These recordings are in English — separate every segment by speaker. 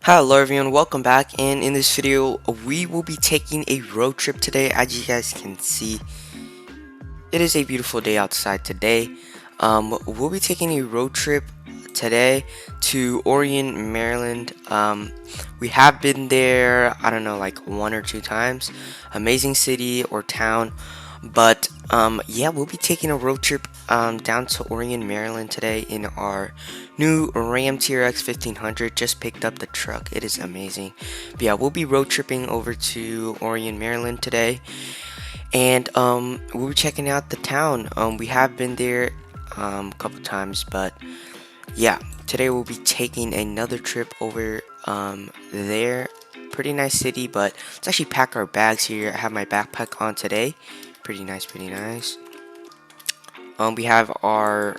Speaker 1: Hello everyone, welcome back, and in this video we will be taking a road trip today. As you guys can see, it is a beautiful day outside today. We'll be taking a road trip today to Orion, Maryland. We have been there, I don't know, like 1 or 2 times. Amazing city or town. But yeah, we'll be taking a road trip down to Orion, Maryland today in our new Ram TRX 1500. Just picked up the truck. It is amazing. But yeah, we'll be road tripping over to Orion, Maryland today. And we'll be checking out the town. We have been there a couple times, but yeah, today we'll be taking another trip over there. Pretty nice city, but let's actually pack our bags here. I have my backpack on today. Pretty nice, pretty nice. We have our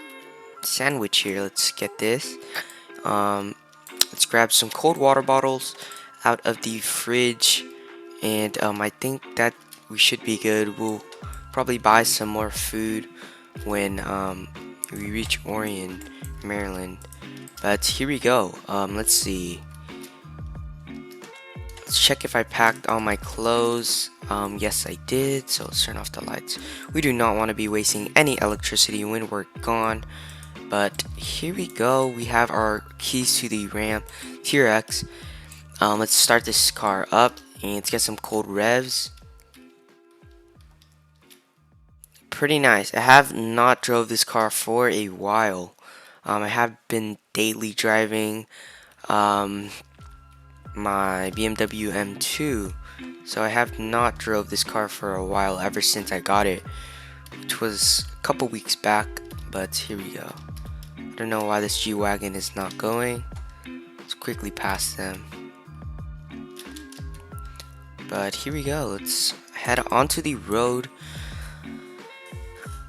Speaker 1: sandwich here. Let's get this. Let's grab some cold water bottles out of the fridge, and I think that we should be good. We'll probably buy some more food when we reach Orion, Maryland. But here we go. Let's see. Let's check if I packed all my clothes. Yes, I did. So let's turn off the lights. We do not want to be wasting any electricity when we're gone. But here we go. We have our keys to the Ram TRX. Let's start this car up and let's get some cold revs. Pretty nice. I have not drove this car for a while. I have been daily driving my BMW M2, so I have not drove this car for a while ever since I got it, which was a couple weeks back. But here we go. I don't know why this G-Wagon is not going. Let's quickly pass them. But here we go. Let's head onto the road.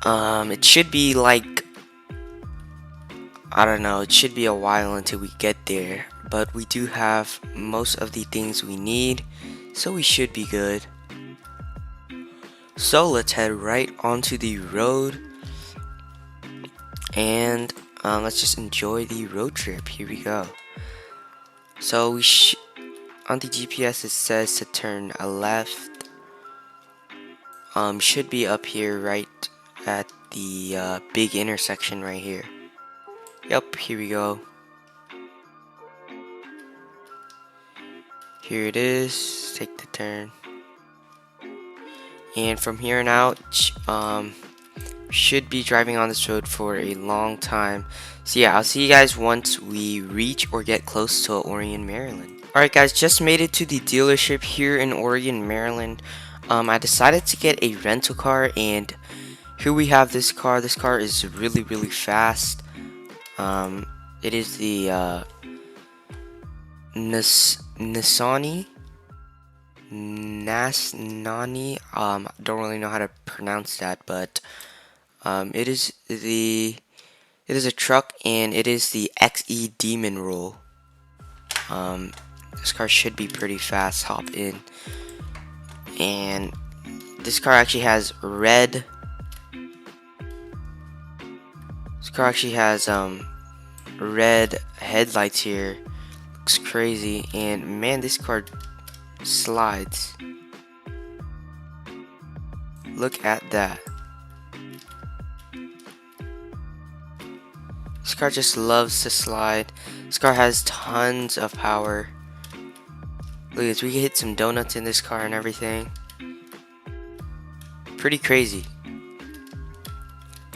Speaker 1: It should be like, I don't know, it should be a while until we get there, but we do have most of the things we need, so we should be good. So let's head right onto the road, and let's just enjoy the road trip. Here we go. So on the GPS it says to turn left. Should be up here right at the big intersection right here. Yep, here we go. Here it is. Take the turn. And from here on out, should be driving on this road for a long time. So yeah, I'll see you guys once we reach or get close to Orion, Maryland. Alright guys, just made it to the dealership here in Orion, Maryland. I decided to get a rental car, and here we have this car. This car is really fast. It is the Nasani. Don't really know how to pronounce that, but it is a truck, and it is the XE Demon Roll. This car should be pretty fast. Hop in, and this car actually has red. This car actually has red headlights here. Looks crazy, and man, this car slides. Look at that. This car just loves to slide. This car has tons of power. Look at this, we can hit some donuts in this car and everything. Pretty crazy.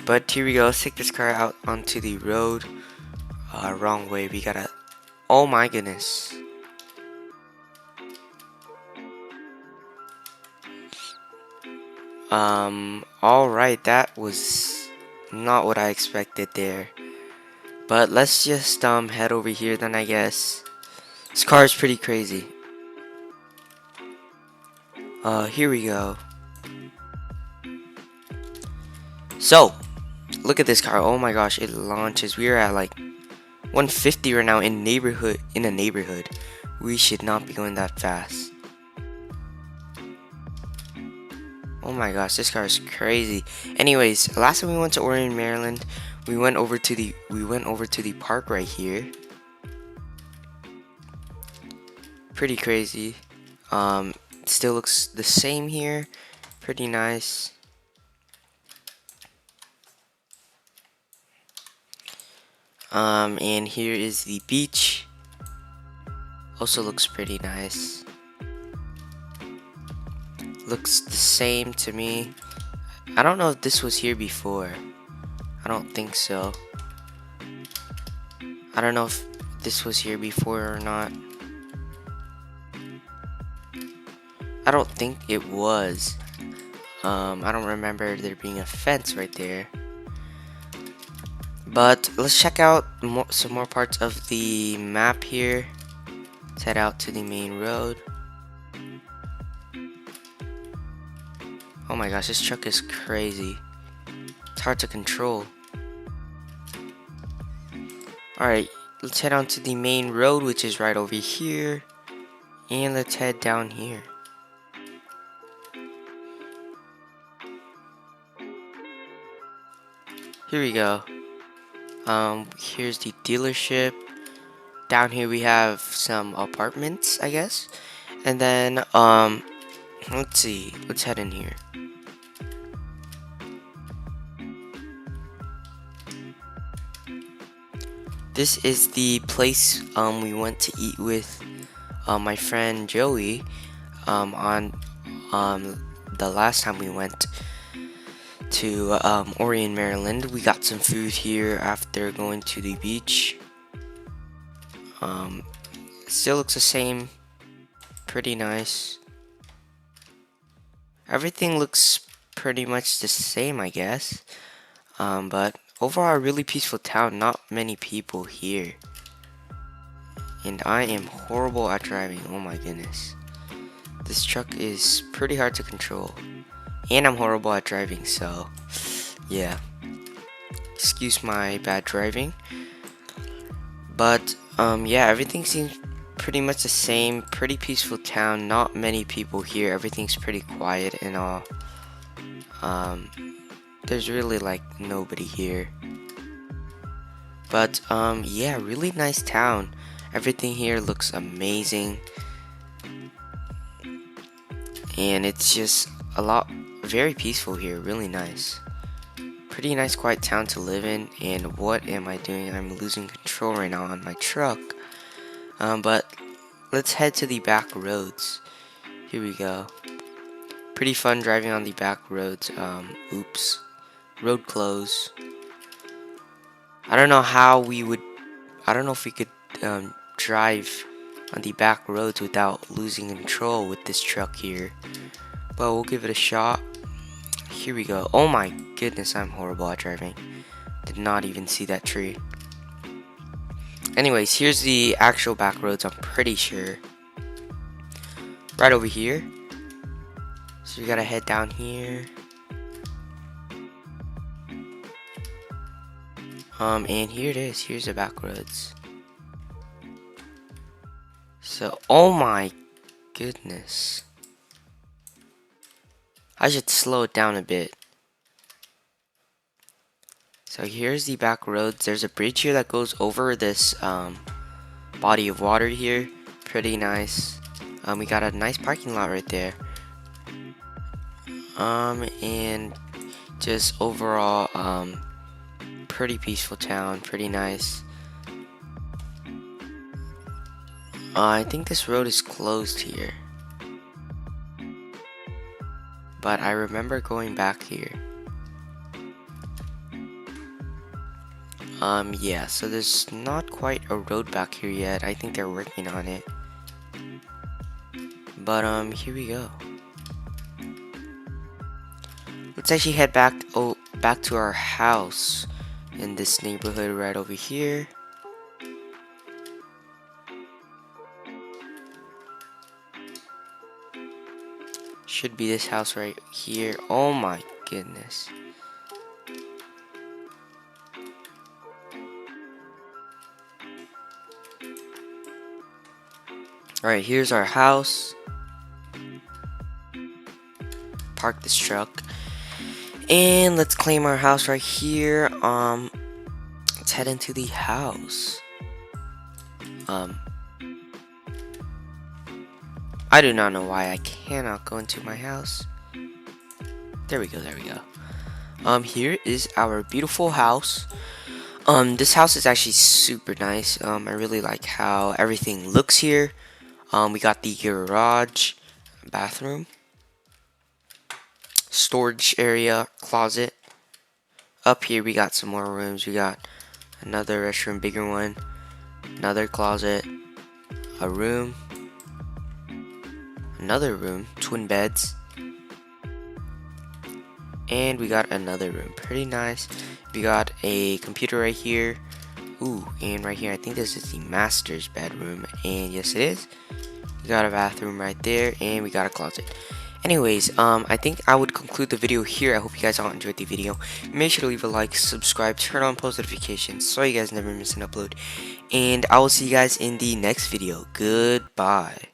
Speaker 1: But here we go. Let's take this car out onto the road. Wrong way. We gotta. Oh my goodness. Alright, that was not what I expected there. But let's just head over here then, I guess. This car is pretty crazy. Here we go. So, look at this car. Oh my gosh, it launches. We are at like 150 right now in a neighborhood. We should not be going that fast. Oh my gosh, this car is crazy. Anyways, last time we went to Orion, Maryland, we went over to the park right here. Pretty crazy. Still looks the same here. Pretty nice. And here is the beach. Also looks pretty nice. Looks the same to me. I don't know if this was here before. I don't think so. I don't know if this was here before or not. I don't think it was. I don't remember there being a fence right there. But let's check out some more parts of the map here. Let's head out to the main road. Oh my gosh, this truck is crazy. It's hard to control. Alright, let's head on to the main road, which is right over here. And let's head down here. Here we go. Here's the dealership. Down here we have some apartments, I guess. And then, let's see. Let's head in here. This is the place we went to eat with my friend Joey on the last time we went to Orion, Maryland. We got some food here after going to the beach. Still looks the same. Pretty nice. Everything looks pretty much the same, I guess. But overall, a really peaceful town. Not many people here. And I am horrible at driving. Oh my goodness. This truck is pretty hard to control. And I'm horrible at driving, so yeah. Excuse my bad driving. But yeah, everything seems pretty much the same. Pretty peaceful town. Not many people here. Everything's pretty quiet and all. There's really like nobody here. But yeah, really nice town. Everything here looks amazing. And it's just very peaceful here. Really nice. Pretty nice quiet town to live in. And what am I doing? I'm losing control right now on my truck. But let's head to the back roads. Here we go. Pretty fun driving on the back roads. Oops. Road close. I don't know if we could drive on the back roads without losing control with this truck here. But we'll give it a shot. Here we go. Oh my goodness, I'm horrible at driving. Did not even see that tree. Anyways, here's the actual back roads, I'm pretty sure. Right over here. So we gotta head down here. And here it is. Here's the back roads. So, oh my goodness. I should slow it down a bit. So here's the back roads. There's a bridge here that goes over this body of water here. Pretty nice. We got a nice parking lot right there. And just overall, pretty peaceful town. Pretty nice. I think this road is closed here. But I remember going back here. Yeah, so there's not quite a road back here yet. I think they're working on it. But here we go. Let's actually head back to our house in this neighborhood right over here. Should be this house right here. Oh my goodness. Alright, here's our house. Park this truck. And let's claim our house right here. Let's head into the house. I do not know why I cannot go into my house. There we go, there we go. Here is our beautiful house. This house is actually super nice. I really like how everything looks here. We got the garage, bathroom, storage area, closet. Up here we got some more rooms. We got another restroom, bigger one, another closet, a room, another room, twin beds, and we got another room. Pretty nice. We got a computer right here. Ooh, and right here, I think this is the master's bedroom, and yes it is. We got a bathroom right there, and we got a closet. Anyways, I think I would conclude the video here. I hope you guys all enjoyed the video. Make sure to leave a like, subscribe, turn on post notifications so you guys never miss an upload. And I will see you guys in the next video. Goodbye.